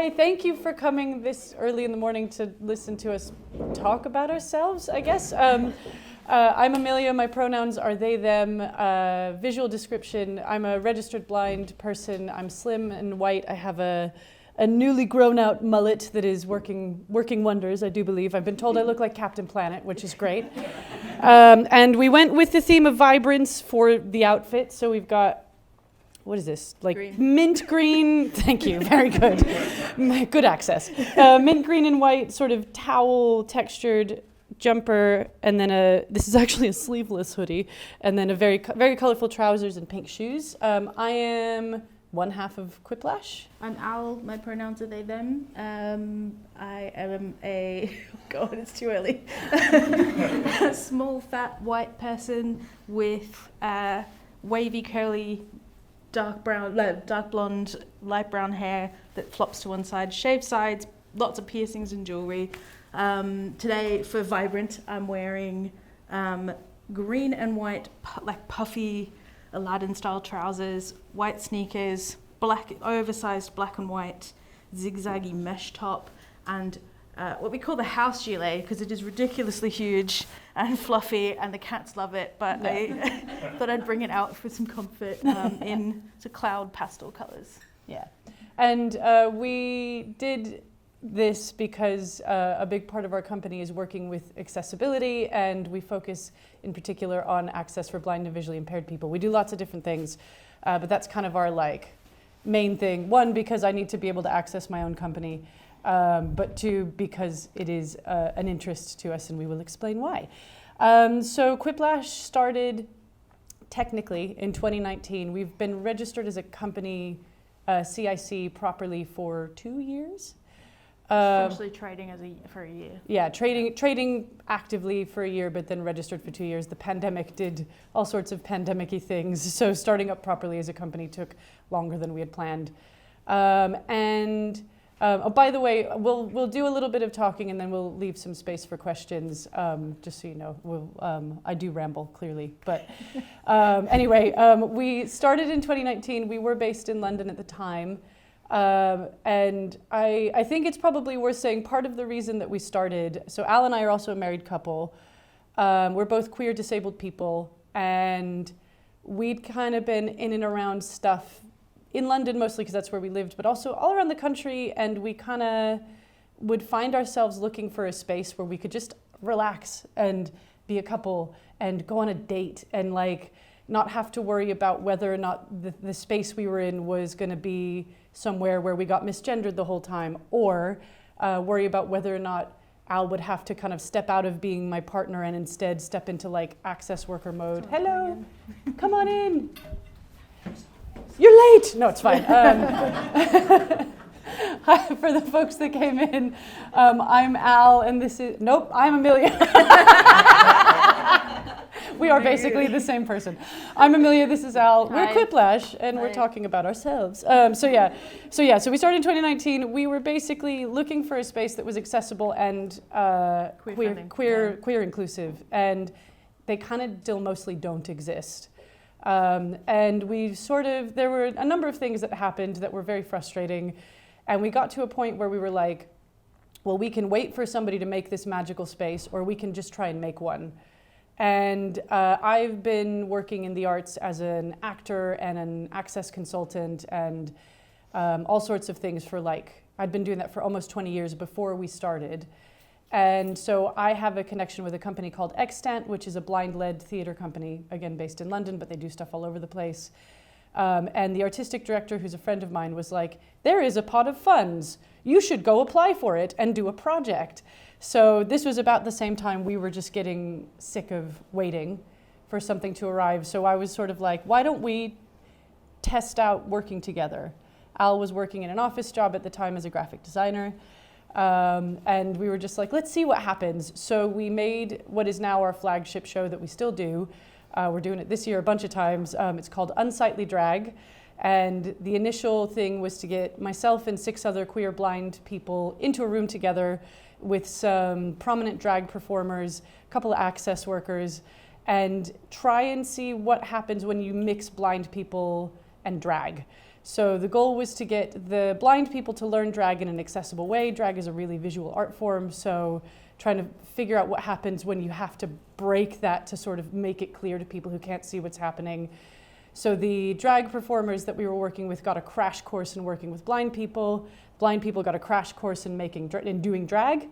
Hi, thank you for coming this early in the morning to listen to us talk about ourselves, I guess. I'm Amelia, my pronouns are they, them. Visual description, I'm a registered blind person. I'm slim and white. I have a newly grown out mullet that is working wonders, I do believe. I've been told I look like Captain Planet, which is great. And we went with the theme of vibrance for the outfit, so we've got, what is this? Like green. Mint green, thank you, very good. Good access. Mint green and white sort of towel textured jumper, and then this is actually a sleeveless hoodie, and then a very colorful trousers and pink shoes. I am one half of Quiplash. I'm Al, my pronouns are they, them. I am a, oh God, it's too early. A small, fat, white person with wavy, curly, dark blonde, light brown hair that flops to one side, shaved sides, lots of piercings and jewelry. Today, for Vibrant, I'm wearing green and white, puffy Aladdin-style trousers, white sneakers, oversized black and white, zigzaggy mesh top, and what we call the house gilet, because it is ridiculously huge and fluffy, and the cats love it, but I thought I'd bring it out for some comfort in cloud pastel colors. Yeah, and we did this because a big part of our company is working with accessibility, and we focus in particular on access for blind and visually impaired people. We do lots of different things, but that's kind of our main thing. One, because I need to be able to access my own company, but two, because it is an interest to us, and we will explain why. So Quiplash started technically in 2019. We've been registered as a company, CIC, properly for 2 years. Essentially trading for a year. Yeah, trading actively for a year, but then registered for 2 years. The pandemic did all sorts of pandemic-y things, so starting up properly as a company took longer than we had planned. Oh, by the way, we'll do a little bit of talking, and then we'll leave some space for questions. Just so you know, I do ramble clearly, but anyway, we started in 2019. We were based in London at the time. And I think it's probably worth saying part of the reason that we started, so Al and I are also a married couple. We're both queer disabled people, and we'd kind of been in and around stuff in London mostly because that's where we lived, but also all around the country, and we kind of would find ourselves looking for a space where we could just relax and be a couple and go on a date and not have to worry about whether or not the space we were in was going to be somewhere where we got misgendered the whole time, or worry about whether or not Al would have to kind of step out of being my partner and instead step into access worker mode. Hello, come on in. You're late. No, it's fine. Hi, for the folks that came in, I'm Al, and I'm Amelia. We are basically the same person. I'm Amelia, this is Al. We're Quiplash, and we're talking about ourselves. So we started in 2019. We were basically looking for a space that was accessible and queer inclusive, and they kind of still mostly don't exist. And there were a number of things that happened that were very frustrating, and we got to a point where we were like, well, we can wait for somebody to make this magical space, or we can just try and make one. And I've been working in the arts as an actor and an access consultant and all sorts of things I'd been doing that for almost 20 years before we started. And so I have a connection with a company called Extant, which is a blind-led theater company, again, based in London, but they do stuff all over the place. And the artistic director, who's a friend of mine, was like, there is a pot of funds. You should go apply for it and do a project. So this was about the same time we were just getting sick of waiting for something to arrive. So I was sort of like, why don't we test out working together? Al was working in an office job at the time as a graphic designer. And we were just like, let's see what happens. So we made what is now our flagship show that we still do. We're doing it this year a bunch of times. It's called Unsightly Drag. And the initial thing was to get myself and 6 other queer blind people into a room together with some prominent drag performers, a couple of access workers, and try and see what happens when you mix blind people and drag. So the goal was to get the blind people to learn drag in an accessible way. Drag is a really visual art form, so trying to figure out what happens when you have to break that to sort of make it clear to people who can't see what's happening. So the drag performers that we were working with got a crash course in working with blind people. Blind people got a crash course in doing drag.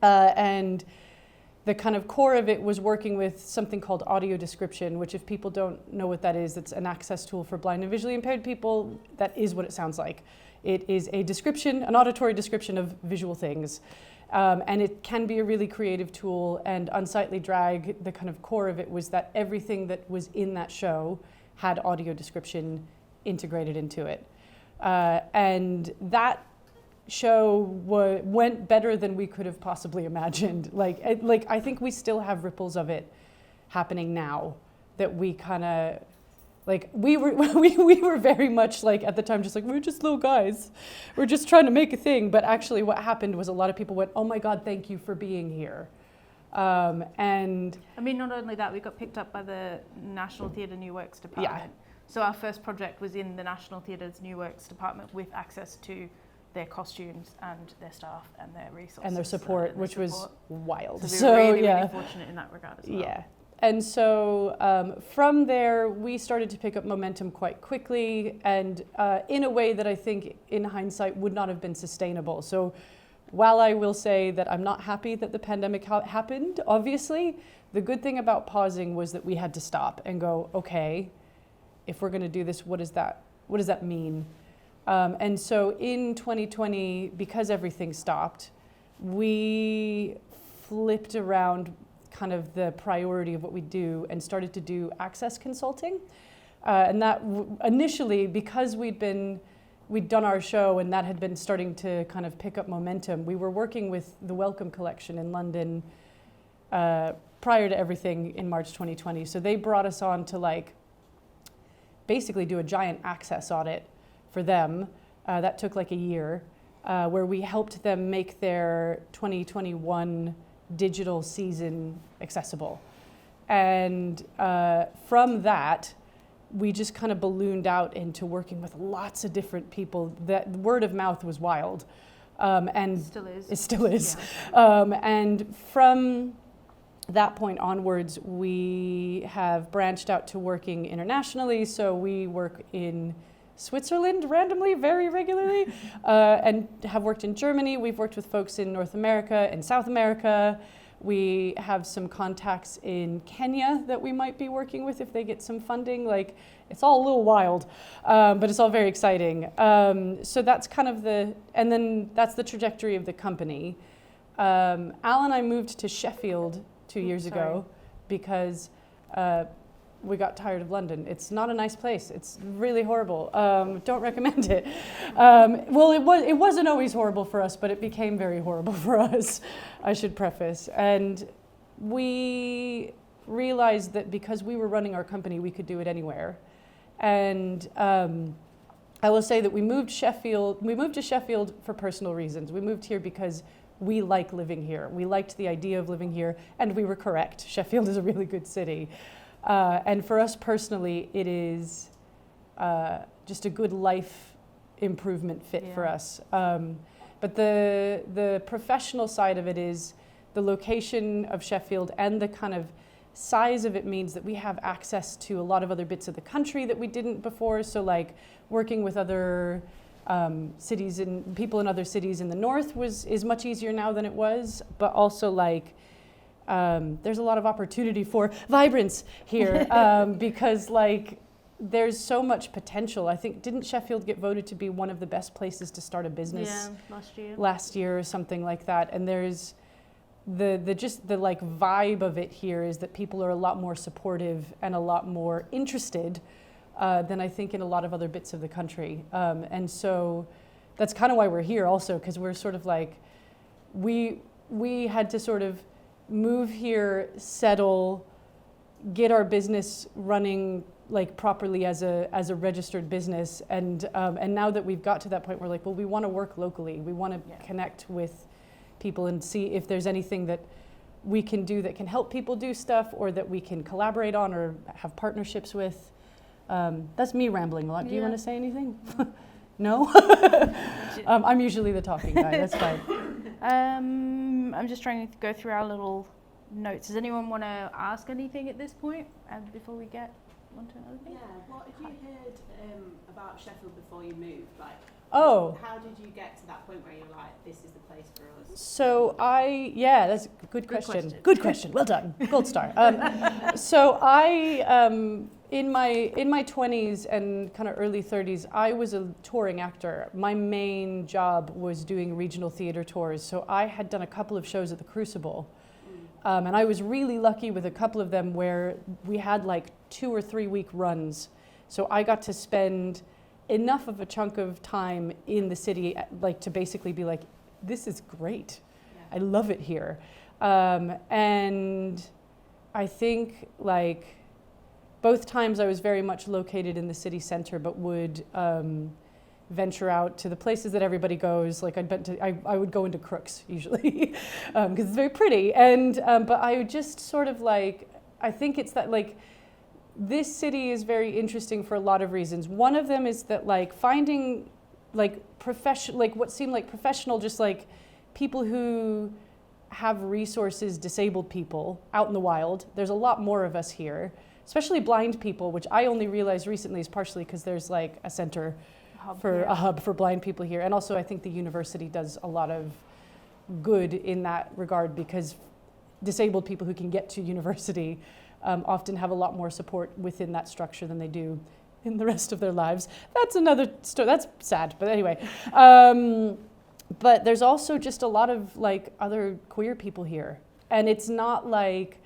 And the kind of core of it was working with something called audio description, which if people don't know what that is, it's an access tool for blind and visually impaired people. That is what it sounds like. It is a description, an auditory description of visual things. And it can be a really creative tool. And Unsightly Drag, the kind of core of it was that everything that was in that show had audio description integrated into it. And that show went better than we could have possibly imagined. Like I think we still have ripples of it happening now that we kind of, like we were very much like at the time just like, we're just little guys. We're just trying to make a thing. But actually what happened was a lot of people went, oh my God, thank you for being here. And I mean, not only that, we got picked up by the National Theatre New Works Department. So our first project was in the National Theatre's New Works Department with access to their costumes and their staff and their resources. And their support, which was wild. So we were really fortunate in that regard as well. Yeah. And so from there, we started to pick up momentum quite quickly and in a way that I think in hindsight would not have been sustainable. So while I will say that I'm not happy that the pandemic happened, obviously, the good thing about pausing was that we had to stop and go, okay, if we're going to do this, what does that mean? And so in 2020, because everything stopped, we flipped around kind of the priority of what we do and started to do access consulting. And that initially, because we'd done our show and that had been starting to kind of pick up momentum, we were working with the Welcome Collection in London prior to everything in March 2020. So they brought us on to like basically do a giant access audit for them. That took like a year, where we helped them make their 2021 digital season accessible. And from that, we just kind of ballooned out into working with lots of different people. That word of mouth was wild. And it still is. Yeah. And from that point onwards, we have branched out to working internationally. So we work in Switzerland randomly, very regularly, and have worked in Germany. We've worked with folks in North America and South America. We have some contacts in Kenya that we might be working with if they get some funding. Like, it's all a little wild, but it's all very exciting. So that's kind of and then that's the trajectory of the company. Al and I moved to Sheffield 2 years ago because we got tired of London. It's not a nice place. It's really horrible. Don't recommend it. Well, it wasn't always horrible for us, but it became very horrible for us, I should preface. And we realized that because we were running our company, we could do it anywhere. And I will say that we moved to Sheffield for personal reasons. We moved here because we like living here. We liked the idea of living here, and we were correct. Sheffield is a really good city. And for us personally, it is just a good life improvement fit for us. But the professional side of it is the location of Sheffield and the kind of size of it means that we have access to a lot of other bits of the country that we didn't before. So like working with other cities and people in other cities in the north is much easier now than it was, but also like there's a lot of opportunity for vibrance here because like there's so much potential. I think, didn't Sheffield get voted to be one of the best places to start a business last year or something like that? And there's the like vibe of it here is that people are a lot more supportive and a lot more interested than I think in a lot of other bits of the country. And so that's kind of why we're here also, because we're sort of like, we had to sort of move here, settle, get our business running like properly as a registered business, and now that we've got to that point, we're like, well, we want to work locally. We want to connect with people and see if there's anything that we can do that can help people do stuff, or that we can collaborate on or have partnerships with. That's me rambling a lot. Do you Yeah. want to say anything? No? I'm usually the talking guy. That's fine. I'm just trying to go through our little notes. Does anyone want to ask anything at this point before we get on to another thing? Yeah, what have you heard about Sheffield before you moved? Like, Oh. how did you get to that point where you're like, this is the place for us? So that's a good question. Good question. Well done. Gold star. So in my 20s and kind of early 30s, I was a touring actor. My main job was doing regional theater tours. So I had done a couple of shows at the Crucible. And I was really lucky with a couple of them where we had like 2 or 3 week runs. So I got to spend enough of a chunk of time in the city, like to basically be like, this is great. Yeah. I love it here. And I think like both times I was very much located in the city center, but would venture out to the places that everybody goes. Like I would go into Crooks usually because it's very pretty. And but I would just sort of like, I think it's that like, this city is very interesting for a lot of reasons. One of them is that like finding like what seemed like professional, just like people who have resources, disabled people out in the wild. There's a lot more of us here, especially blind people, which I only realized recently is partially because there's like a center a hub for blind people here. And also I think the university does a lot of good in that regard because disabled people who can get to university often have a lot more support within that structure than they do in the rest of their lives. That's another story. That's sad, but anyway. But there's also just a lot of like other queer people here. And it's not like,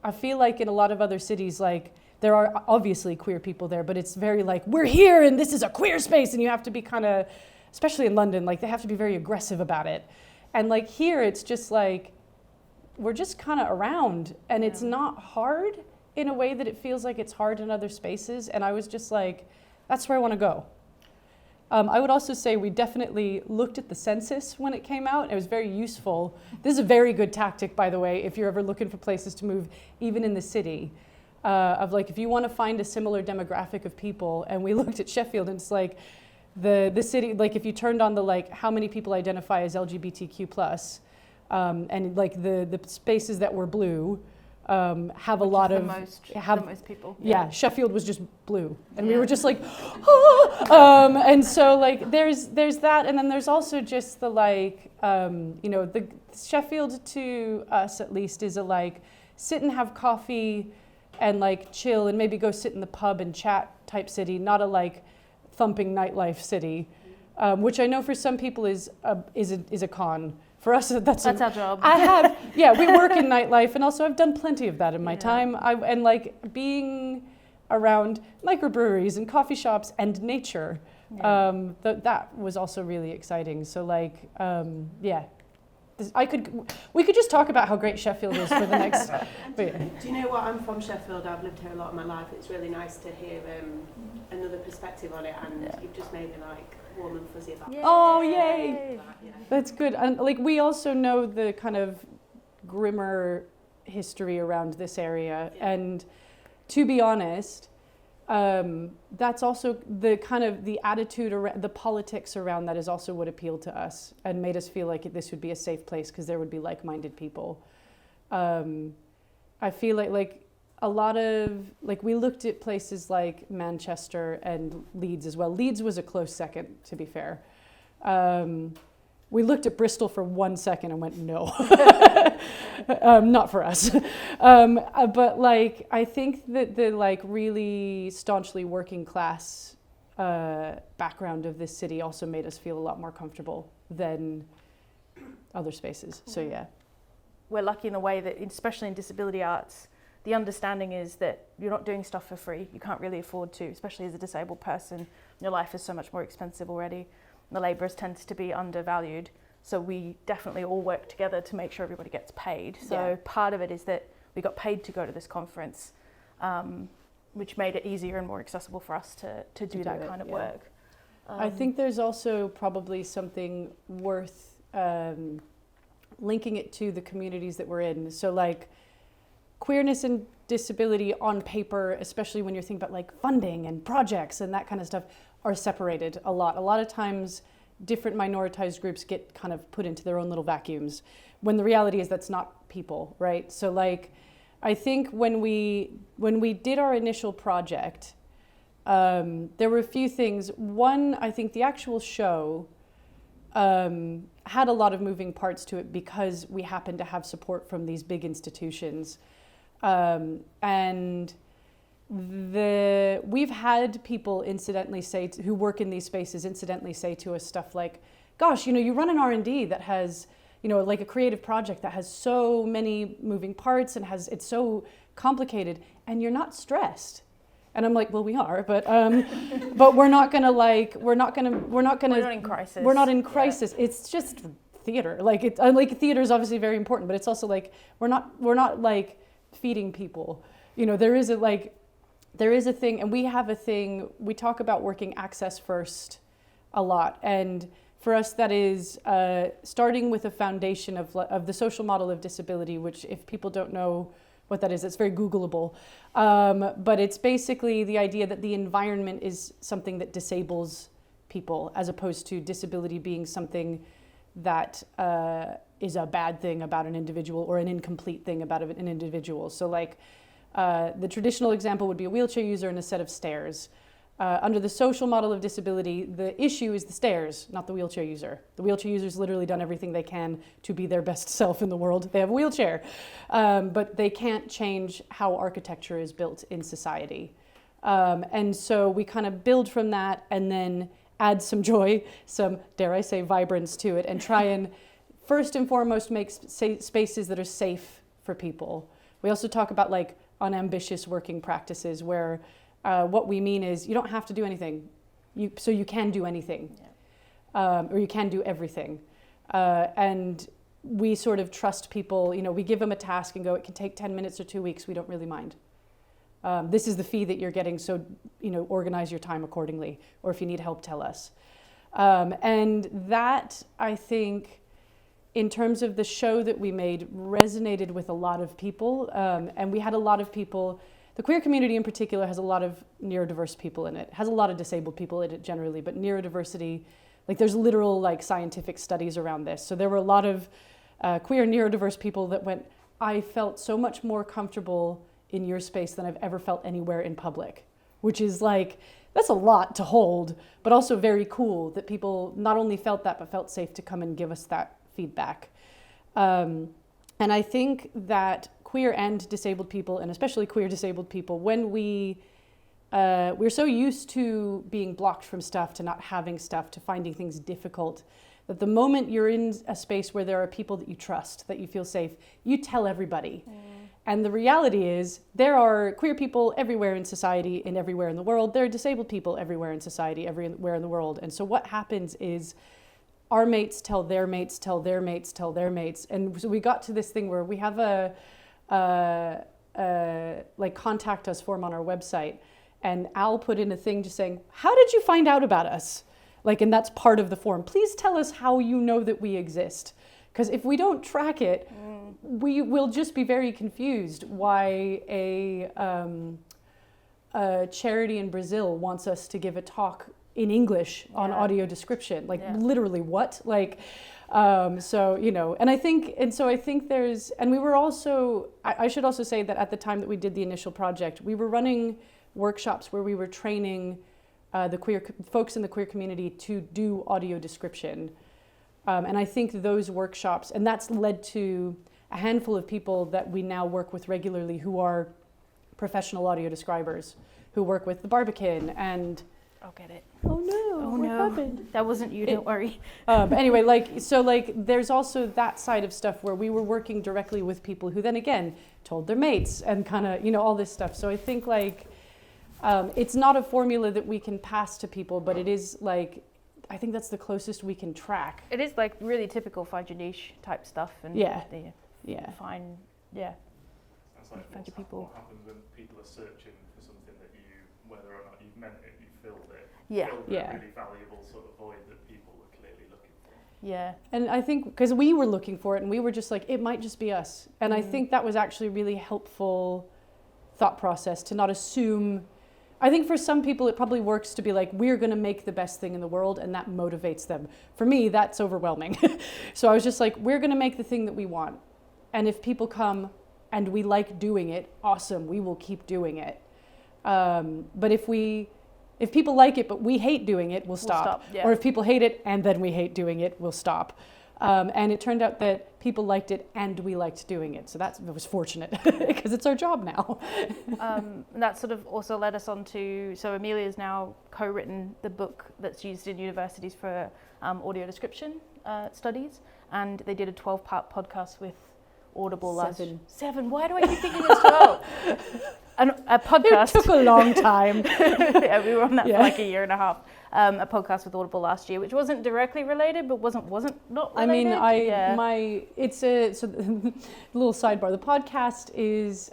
I feel like in a lot of other cities, like there are obviously queer people there, but it's very like, we're here and this is a queer space, and you have to be kind of, especially in London, like they have to be very aggressive about it. And like here, it's just like, we're just kind of around, and it's not hard in a way that it feels like it's hard in other spaces. And I was just like, that's where I want to go. I would also say we definitely looked at the census when it came out. It was very useful. This is a very good tactic, by the way, if you're ever looking for places to move, even in the city. Of like, if you want to find a similar demographic of people, and we looked at Sheffield, and it's like the city, like if you turned on the like how many people identify as LGBTQ+, and like the spaces that were blue have a lot of the most people. Yeah, Sheffield was just blue, and we were just like, oh! And so like there's that, and then there's also just the like the Sheffield to us at least is a like sit and have coffee and like chill and maybe go sit in the pub and chat type city, not a like thumping nightlife city, which I know for some people is a con. For us, that's our job. We work in nightlife, and also I've done plenty of that in my time. And like being around microbreweries and coffee shops and nature, that was also really exciting. So like, we could just talk about how great Sheffield is for the next. Do you know what? I'm from Sheffield. I've lived here a lot of my life. It's really nice to hear another perspective on it, and you've just made me like warm and fuzzy about it. Oh, yay! That's good. And like we also know the kind of grimmer history around this area, and to be honest, that's also the kind of the attitude around the politics around that is also what appealed to us and made us feel like this would be a safe place because there would be like-minded people. I feel like a lot of, like we looked at places like Manchester and Leeds as well. Leeds was a close second, to be fair. We looked at Bristol for 1 second and went, no, not for us. But like, I think that the like really staunchly working class background of this city also made us feel a lot more comfortable than other spaces. So yeah. We're lucky in a way that, especially in disability arts, the understanding is that you're not doing stuff for free. You can't really afford to, especially as a disabled person. Your life is so much more expensive already. The labourers tends to be undervalued. So we definitely all work together to make sure everybody gets paid. So part of it is that we got paid to go to this conference, which made it easier and more accessible for us to do that kind of work. I think there's also probably something worth linking it to the communities that we're in. So like queerness and disability on paper, especially when you're thinking about like funding and projects and that kind of stuff, are separated a lot. A lot of times different minoritized groups get kind of put into their own little vacuums, when the reality is that's not people, right? So like, I think when we did our initial project, there were a few things. One, I think the actual show had a lot of moving parts to it because we happened to have support from these big institutions. And we've had people incidentally say, who work in these spaces, incidentally say to us stuff like, gosh, you run an R&D that has, like a creative project that has so many moving parts and it's so complicated, and you're not stressed. And I'm like, well, we are, but we're not in crisis. We're not in crisis. Yeah. It's just theater. Like theater is obviously very important, but it's also like we're not like feeding people. There is a thing, and we have a thing. We talk about working access first a lot, and for us that is starting with a foundation of the social model of disability, which if people don't know what that is, it's very Googleable. But it's basically the idea that the environment is something that disables people, as opposed to disability being something that is a bad thing about an individual or an incomplete thing about an individual. So like the traditional example would be a wheelchair user and a set of stairs. Under the social model of disability, the issue is the stairs, not the wheelchair user. The wheelchair user's literally done everything they can to be their best self in the world. They have a wheelchair, but they can't change how architecture is built in society. And so we kind of build from that and then add some joy, some, dare I say, vibrance to it, and try and first and foremost make spaces that are safe for people. We also talk about like unambitious working practices where what we mean is you don't have to do anything, so you can do anything, or you can do everything. And we sort of trust people, we give them a task and go, it can take 10 minutes or 2 weeks, we don't really mind. This is the fee that you're getting, so organize your time accordingly, or if you need help, tell us. And that, I think, in terms of the show that we made, resonated with a lot of people, and we had a lot of people. The queer community in particular has a lot of neurodiverse people in it, has a lot of disabled people in it generally, but neurodiversity, like there's literal like scientific studies around this. So there were a lot of queer neurodiverse people that went, I felt so much more comfortable in your space than I've ever felt anywhere in public, which is like, that's a lot to hold, but also very cool that people not only felt that, but felt safe to come and give us that feedback. And I think that queer and disabled people, and especially queer disabled people, when we're so used to being blocked from stuff, to not having stuff, to finding things difficult, that the moment you're in a space where there are people that you trust, that you feel safe, you tell everybody. And the reality is there are queer people everywhere in society and everywhere in the world. There are disabled people everywhere in society, everywhere in the world. And so what happens is our mates tell their mates, tell their mates, tell their mates. And so we got to this thing where we have a like contact us form on our website, and Al put in a thing just saying, how did you find out about us? Like, and that's part of the form. Please tell us how you know that we exist. Because if we don't track it, we will just be very confused why a charity in Brazil wants us to give a talk in English on audio description. Like literally what? Like, so, and I think there's, and we were also, I should also say that at the time that we did the initial project, we were running workshops where we were training the queer folks in the queer community to do audio description. And I think those workshops, and that's led to a handful of people that we now work with regularly who are professional audio describers, who work with the Barbican and... I'll get it. Oh no, what happened? That wasn't you, don't worry. But anyway, there's also that side of stuff where we were working directly with people who then again told their mates and kind of, all this stuff. So I think it's not a formula that we can pass to people, but it is like, I think that's the closest we can track. It is like really typical find your niche type stuff, and find find your people. What happens when people are searching for something that whether or not you've meant it, you filled it. Filled a really valuable sort of void that people were clearly looking for. Yeah, and I think because we were looking for it, and we were just like, it might just be us, and I think that was actually really helpful thought process, to not assume. I think for some people it probably works to be like, we're going to make the best thing in the world, and that motivates them. For me, that's overwhelming. So I was just like, we're going to make the thing that we want. And if people come and we like doing it, awesome, we will keep doing it. But if people like it but we hate doing it, we'll stop. Yeah. Or if people hate it and then we hate doing it, we'll stop. And it turned out that people liked it and we liked doing it. So it was fortunate because it's our job now. And that sort of also led us on to, so Amelia's now co-written the book that's used in universities for audio description studies. And they did a 12-part podcast with Audible Seven. Why do I keep thinking it's 12? A podcast. It took a long time. Yeah, we were on that for like a year and a half. A podcast with Audible last year, which wasn't directly related, but wasn't not related. I mean, it's a little sidebar. The podcast is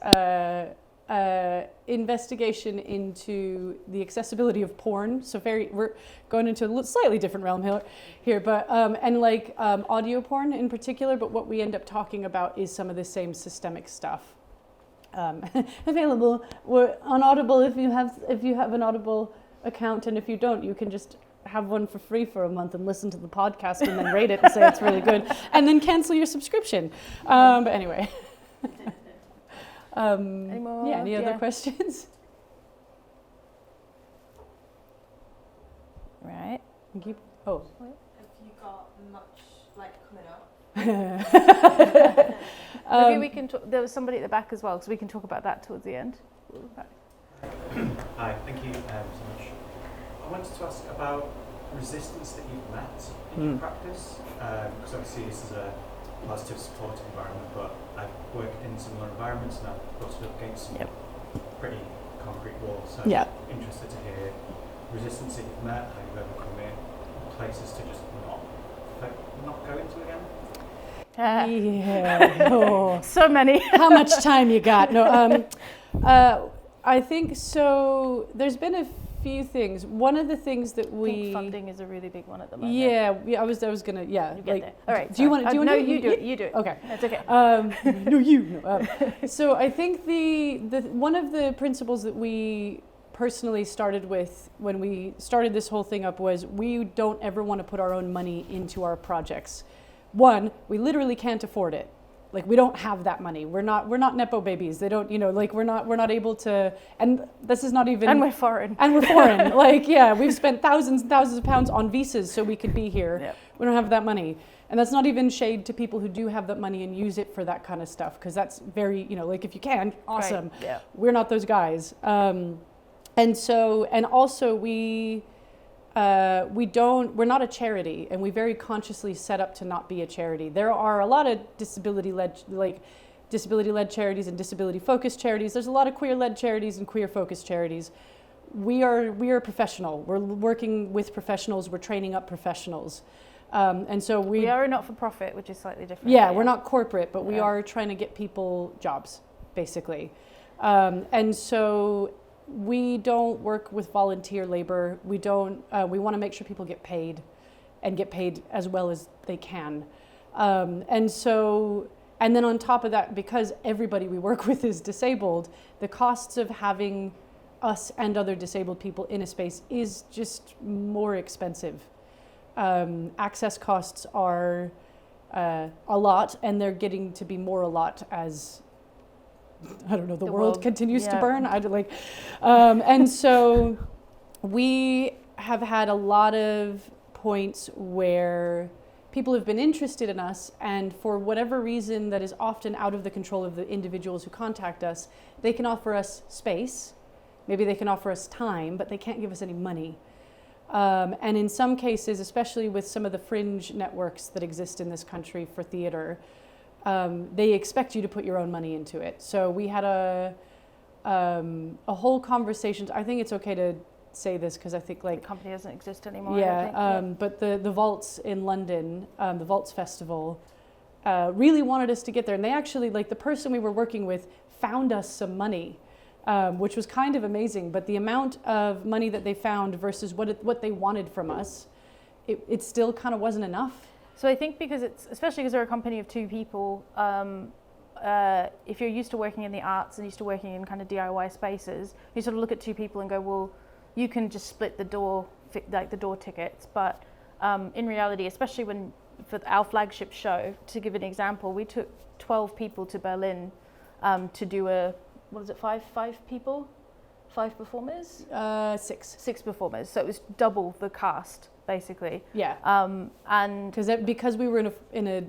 investigation into the accessibility of porn. So we're going into a slightly different realm here, but audio porn in particular. But what we end up talking about is some of the same systemic stuff. Available on Audible if you have an Audible account, and if you don't, you can just have one for free for a month and listen to the podcast and then rate it and say it's really good, and then cancel your subscription. But anyway, any other questions? Right. Have you got much coming up? Maybe we can talk, there was somebody at the back as well, so we can talk about that towards the end. Hi, thank you so much. I wanted to ask about resistance that you've met in your practice, because obviously this is a positive supportive environment, but I've worked in similar environments and I've brushed up against some pretty concrete walls, so I'm interested to hear resistance that you've met, how you've overcome it, places to just not go into again. So many. How much time you got? No, I think so. There's been a few things. One of the things that I think funding is a really big one at the moment. Yeah, I was gonna. Yeah, you get there. All right. Do you want to? No, you do it. You do it. Okay, that's okay. So I think the one of the principles that we personally started with when we started this whole thing up was we don't ever want to put our own money into our projects. One, we literally can't afford it. Like, we don't have that money. We're not Nepo babies. They don't, we're not able to, and this is not even. And we're foreign. We've spent thousands and thousands of pounds on visas so we could be here. Yep. We don't have that money. And that's not even shade to people who do have that money and use it for that kind of stuff, because that's very, if you can, awesome. Right. Yeah. We're not those guys. And also we're not a charity, and we very consciously set up to not be a charity. There are a lot of disability-led charities and disability-focused charities. There's a lot of queer-led charities and queer-focused charities. We are professional. We're working with professionals. We're training up professionals. And so we are a not-for-profit, which is slightly different. Yeah, we're not corporate, but we are trying to get people jobs, basically. And so we don't work with volunteer labor. We want to make sure people get paid as well as they can. And then on top of that, because everybody we work with is disabled, the costs of having us and other disabled people in a space is just more expensive. Access costs are a lot, and they're getting to be more a lot as the world continues to burn. And so we have had a lot of points where people have been interested in us, and for whatever reason that is often out of the control of the individuals who contact us, they can offer us space, maybe they can offer us time, but they can't give us any money. And in some cases, especially with some of the fringe networks that exist in this country for theater, they expect you to put your own money into it. So we had a whole conversation. I think it's okay to say this because I think the company doesn't exist anymore. Yeah, but the Vaults in London, the Vaults Festival, really wanted us to get there, and they actually, the person we were working with found us some money, which was kind of amazing. But the amount of money that they found versus what they wanted from us, it still kind of wasn't enough. So I think especially because they're a company of two people, if you're used to working in the arts and used to working in kind of DIY spaces, you sort of look at two people and go, well, you can just split the door, like the door tickets. But in reality, especially for our flagship show, to give an example, we took 12 people to Berlin to do five performers? Six performers. So it was double the cast, basically. Yeah. And because we were in a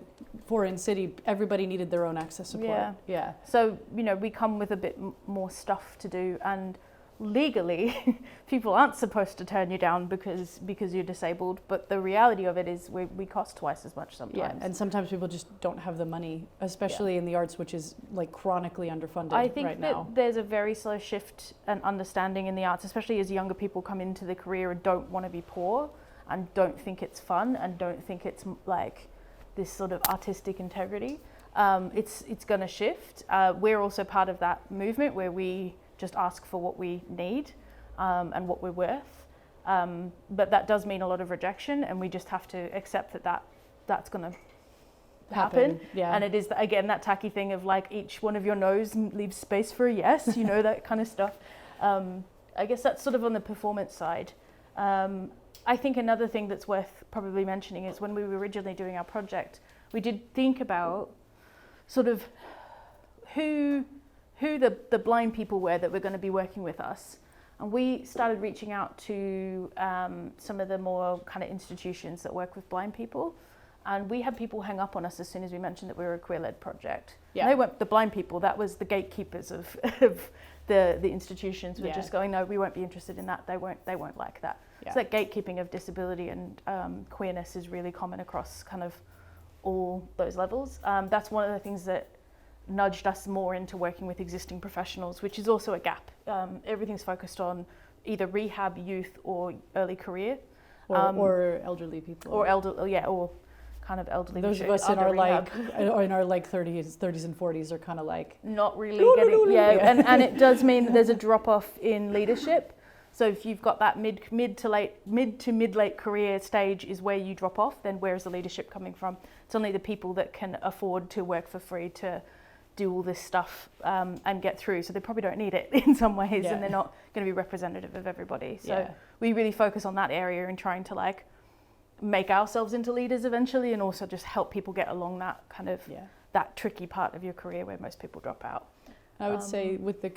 foreign city, everybody needed their own access support. Yeah. So we come with a bit more stuff to do, and legally, people aren't supposed to turn you down because you're disabled. But the reality of it is we cost twice as much sometimes. Yeah, and sometimes people just don't have the money, especially in the arts, which is like chronically underfunded I think right that now. there's a very slow shift and understanding in the arts, especially as younger people come into the career and don't want to be poor and don't think it's fun and don't think it's like this sort of artistic integrity. It's going to shift. We're also part of that movement where we just ask for what we need and what we're worth. But that does mean a lot of rejection, and we just have to accept that's going to happen. Yeah. And it is, again, that tacky thing of like each one of your no's leaves space for a yes, that kind of stuff. I guess that's sort of on the performance side. I think another thing that's worth probably mentioning is when we were originally doing our project, we did think about sort of who the blind people were that were going to be working with us. And we started reaching out to some of the more kind of institutions that work with blind people. And we had people hang up on us as soon as we mentioned that we were a queer-led project. Yeah. And they weren't the blind people, that was the gatekeepers of the institutions were just going, no, we won't be interested in that, they won't like that. Yeah. So that gatekeeping of disability and queerness is really common across kind of all those levels. That's one of the things that nudged us more into working with existing professionals, which is also a gap. Everything's focused on either rehab, youth, or early career. Or elderly people. Or kind of elderly. Those of us in our like 30s and 40s are kind of like not really getting and it does mean there's a drop off in leadership. So if you've got that mid to mid late career stage is where you drop off, then where is the leadership coming from? It's only the people that can afford to work for free to do all this stuff and get through. So they probably don't need it in some ways, and they're not going to be representative of everybody. So we really focus on that area and trying to like make ourselves into leaders eventually, and also just help people get along that kind of that tricky part of your career where most people drop out. I would say with the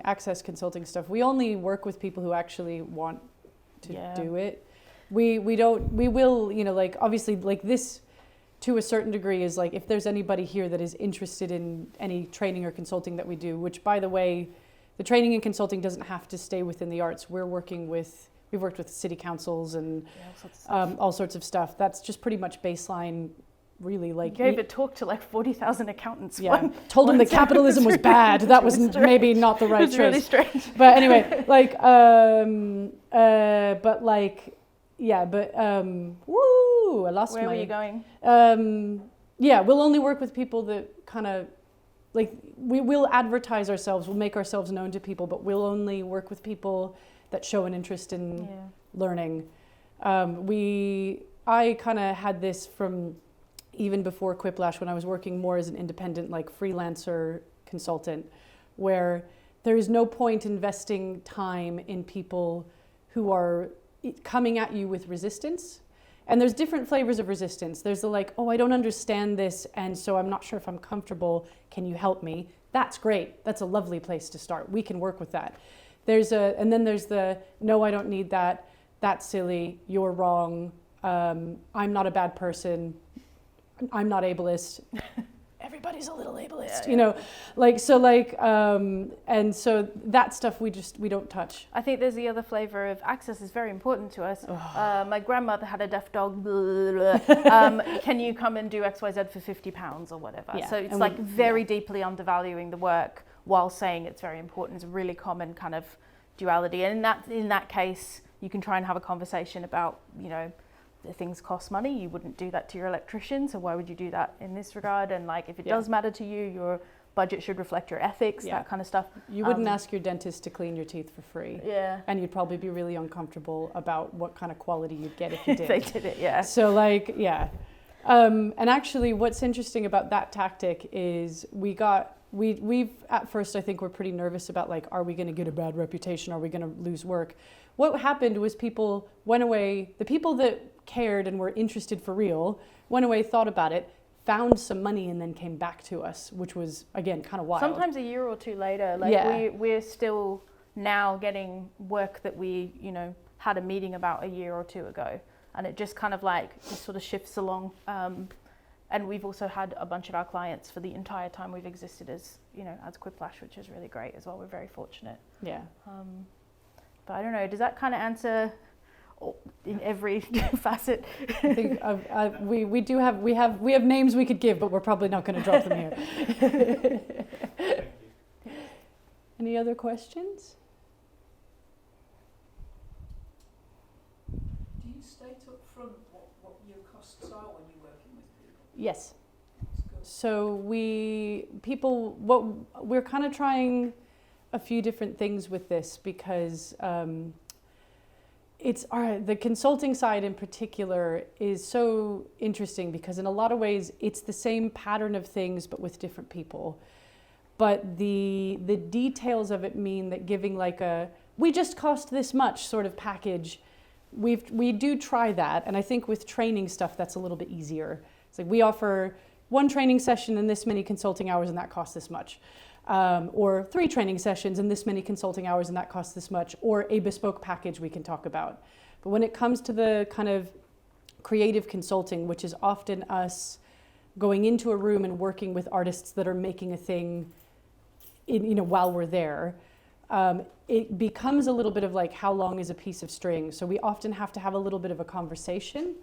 access consulting stuff, we only work with people who actually want to do it. We will, like obviously like this to a certain degree is like if there's anybody here that is interested in any training or consulting that we do, which by the way, the training and consulting doesn't have to stay within the arts. We've worked with city councils and all sorts of stuff. That's just pretty much baseline, really. Like gave a talk to like 40,000 accountants. Told them that capitalism was bad. That was maybe not the right choice. It was really strange. But anyway, I lost Where were you going? We'll only work with people that kind of like we will advertise ourselves. We'll make ourselves known to people, but we'll only work with people that show an interest in learning. I kind of had this from even before Quiplash when I was working more as an independent like freelancer consultant, where there is no point investing time in people who are coming at you with resistance. And there's different flavors of resistance. There's the like, oh, I don't understand this, and so I'm not sure if I'm comfortable. Can you help me? That's great. That's a lovely place to start. We can work with that. And then there's the, no, I don't need that. That's silly. You're wrong. I'm not a bad person. I'm not ableist. Everybody's a little ableist, and so that stuff we don't touch. I think there's the other flavor of access is very important to us. My grandmother had a deaf dog. Can you come and do XYZ for £50 or whatever? Yeah. So it's like very deeply undervaluing the work while saying it's very important. It's a really common kind of duality. And in that case, you can try and have a conversation about, things cost money. You wouldn't do that to your electrician, so why would you do that in this regard? And like, if it does matter to you, your budget should reflect your ethics, that kind of stuff. You wouldn't ask your dentist to clean your teeth for free. Yeah. And you'd probably be really uncomfortable about what kind of quality you'd get if you did. If they did it, yeah. So And actually, what's interesting about that tactic is we've at first, I think we're pretty nervous about like, are we going to get a bad reputation? Are we going to lose work? What happened was people went away, the people that cared and were interested for real went away, thought about it, found some money, and then came back to us, which was, again, kind of wild. Sometimes a year or two later, like we're still now getting work that we, you know, had a meeting about a year or two ago. And it just kind of like, just sort of shifts along. And we've also had a bunch of our clients for the entire time we've existed as, you know, as Quiplash, which is really great as well. We're very fortunate. Yeah. But I don't know, does that kind of answer in every facet? I think we have names we could give, but we're probably not going to drop them here. Any other questions? Do you state up front what your costs are when you're working with people? Yes. So we're kind of trying a few different things with this because the consulting side in particular is so interesting because in a lot of ways it's the same pattern of things but with different people. But the details of it mean that giving like we just cost this much sort of package, we do try that. And I think with training stuff, that's a little bit easier. It's like we offer one training session and this many consulting hours and that costs this much. Or 3 training sessions and this many consulting hours and that costs this much, or a bespoke package we can talk about. But when it comes to the kind of creative consulting, which is often us going into a room and working with artists that are making a thing while we're there, it becomes a little bit of like, how long is a piece of string? So we often have to have a little bit of a conversation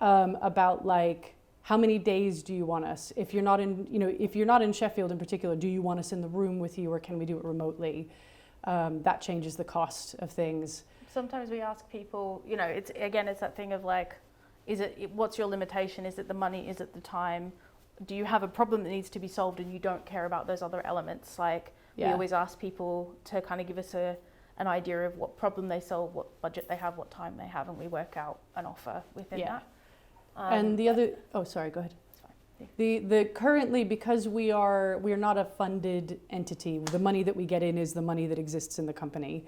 about like, how many days do you want us? If you're not in Sheffield in particular, do you want us in the room with you or can we do it remotely? That changes the cost of things. Sometimes we ask people, it's that thing of like, what's your limitation? Is it the money? Is it the time? Do you have a problem that needs to be solved and you don't care about those other elements? Like we always ask people to kind of give us an idea of what problem they solve, what budget they have, what time they have, and we work out an offer within that. And the other, sorry, go ahead. The currently, because we are not a funded entity, the money that we get in is the money that exists in the company.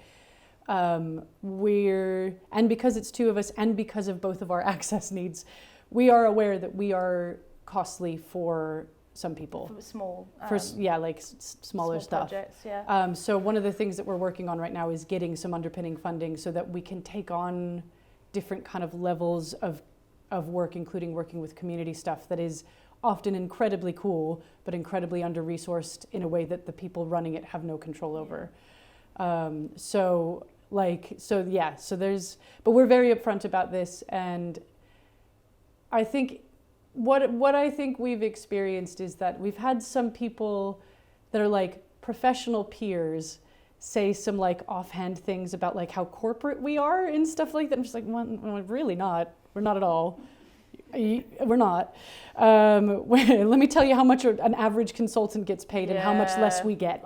And because it's 2 of us and because of both of our access needs, we are aware that we are costly for some people. For small. Smaller stuff. Projects, so one of the things that we're working on right now is getting some underpinning funding so that we can take on different kind of levels of work, including working with community stuff that is often incredibly cool, but incredibly under-resourced in a way that the people running it have no control over. But we're very upfront about this, and I think what I think we've experienced is that we've had some people that are like professional peers say some like offhand things about like how corporate we are and stuff like that. I'm just like, well, really not. We're not at all. We're not. Let me tell you how much an average consultant gets paid and how much less we get.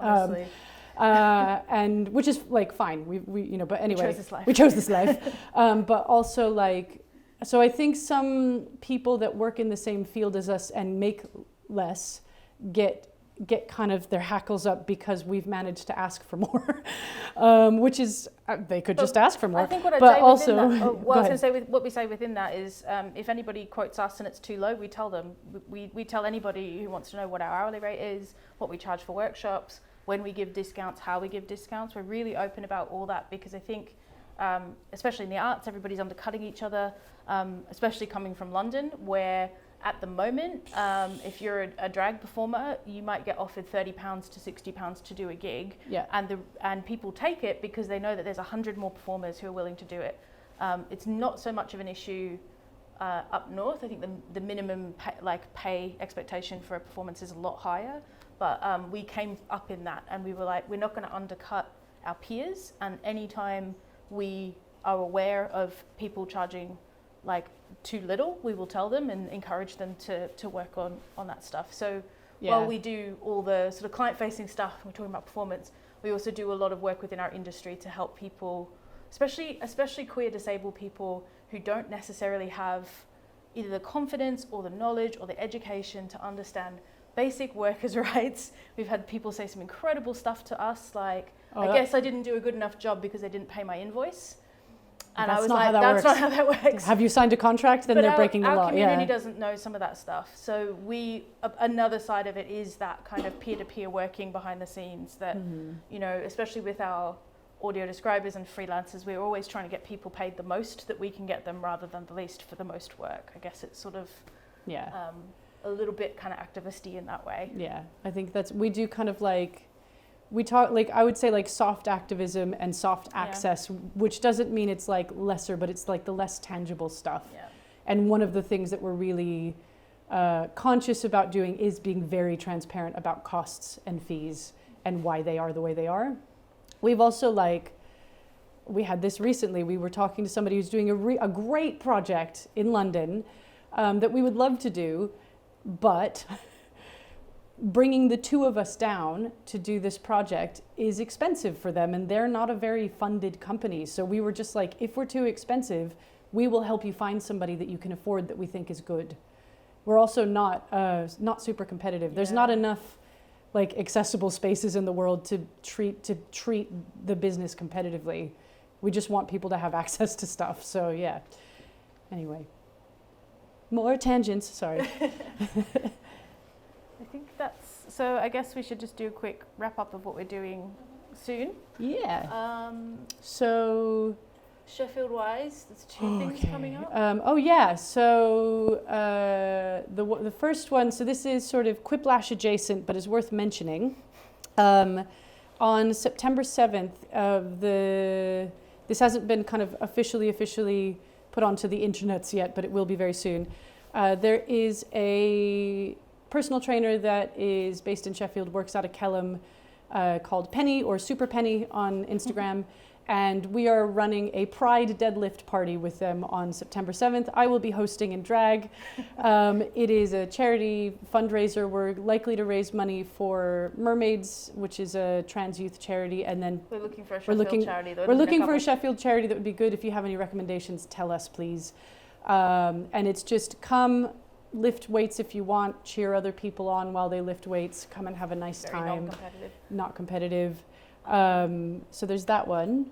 And which is like fine. But anyway, we chose this life. But also like, so I think some people that work in the same field as us and make less get kind of their hackles up because we've managed to ask for more, which is they could just ask for more. I think what I'd but say also, within that, I was going to say what we say within that is if anybody quotes us and it's too low, we tell them. We tell anybody who wants to know what our hourly rate is, what we charge for workshops, when we give discounts, how we give discounts. We're really open about all that because I think, especially in the arts, everybody's undercutting each other, especially coming from London, where at the moment, if you're a drag performer, you might get offered £30 to £60 to do a gig, and people take it because they know that there's 100 more performers who are willing to do it. It's not so much of an issue up north. I think the minimum pay expectation for a performance is a lot higher, but we came up in that, and we were like, we're not going to undercut our peers, and anytime we are aware of people charging like too little, we will tell them and encourage them to work on that stuff. So while we do all the sort of client-facing stuff, we're talking about performance, we also do a lot of work within our industry to help people, especially queer disabled people who don't necessarily have either the confidence or the knowledge or the education to understand basic workers' rights. We've had people say some incredible stuff to us, like, I guess I didn't do a good enough job because they didn't pay my invoice. And I was like, that's not how that works. Have you signed a contract? Then they're breaking the law. Our community doesn't know some of that stuff. So another side of it is that kind of peer-to-peer working behind the scenes that, you know, especially with our audio describers and freelancers, we're always trying to get people paid the most that we can get them rather than the least for the most work. I guess it's sort of a little bit kind of activisty in that way. Yeah, I think we do kind of like, we talk, like, I would say like soft activism and soft access, which doesn't mean it's like lesser, but it's like the less tangible stuff. Yeah. And one of the things that we're really conscious about doing is being very transparent about costs and fees and why they are the way they are. We've also we had this recently, we were talking to somebody who's doing a great project in London that we would love to do, but bringing the two of us down to do this project is expensive for them, and they're not a very funded company. So we were just like, if we're too expensive, we will help you find somebody that you can afford that we think is good. We're also not super competitive. There's not enough like accessible spaces in the world to treat the business competitively. We just want people to have access to stuff. So yeah. Anyway, more tangents. Sorry. I think so I guess we should just do a quick wrap up of what we're doing soon. Yeah. So Sheffield wise, there's two things coming up. So the first one, so this is sort of Quiplash adjacent, but is worth mentioning. On September 7th, this hasn't been kind of officially put onto the internets yet, but it will be very soon. There is a personal trainer that is based in Sheffield, works out of Kelham, called Penny or Super Penny on Instagram. And we are running a Pride deadlift party with them on September 7th. I will be hosting in drag. It is a charity fundraiser. We're likely to raise money for Mermaids, which is a trans youth charity. And then we're looking for a Sheffield charity. We're looking for a Sheffield charity that would be good. If you have any recommendations, tell us, please. And it's just come, lift weights if you want, cheer other people on while they lift weights, come and have a nice time. Not competitive. So there's that one.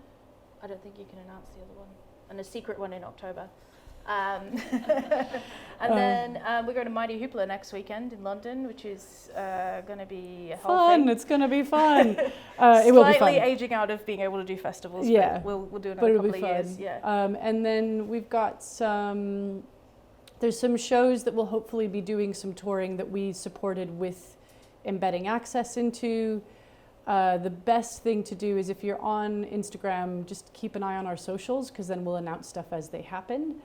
I don't think you can announce the other one. And a secret one in October. Then we're going to Mighty Hoopla next weekend in London, which is going to be a whole thing. It's going to be fun. It will be fun. Slightly aging out of being able to do festivals, but we'll do another couple of years. Yeah. And then we've got there's some shows that will hopefully be doing some touring that we supported with embedding access into. The best thing to do is if you're on Instagram, just keep an eye on our socials, because then we'll announce stuff as they happen.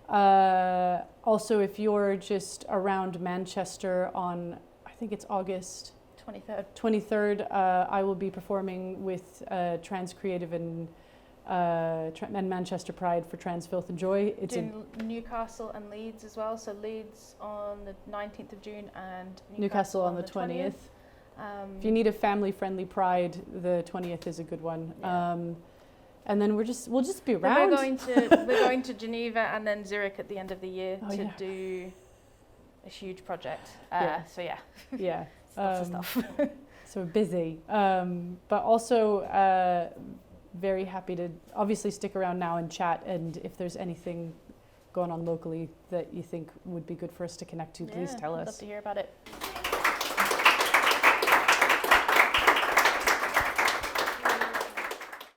Also, if you're just around Manchester on, I think it's August 23rd, I will be performing with Trans Creative and Manchester Pride for Trans Filth and Joy. It's in Newcastle and Leeds as well. So Leeds on the 19th of June and Newcastle on the 20th. If you need a family-friendly Pride, the 20th is a good one. Yeah. And then we'll just be around. We're going to Geneva and then Zurich at the end of the year to do a huge project. So yeah, lots of stuff. So we're busy, but also very happy to obviously stick around now and chat. And if there's anything going on locally that you think would be good for us to connect to, please tell us. I'd love to hear about it.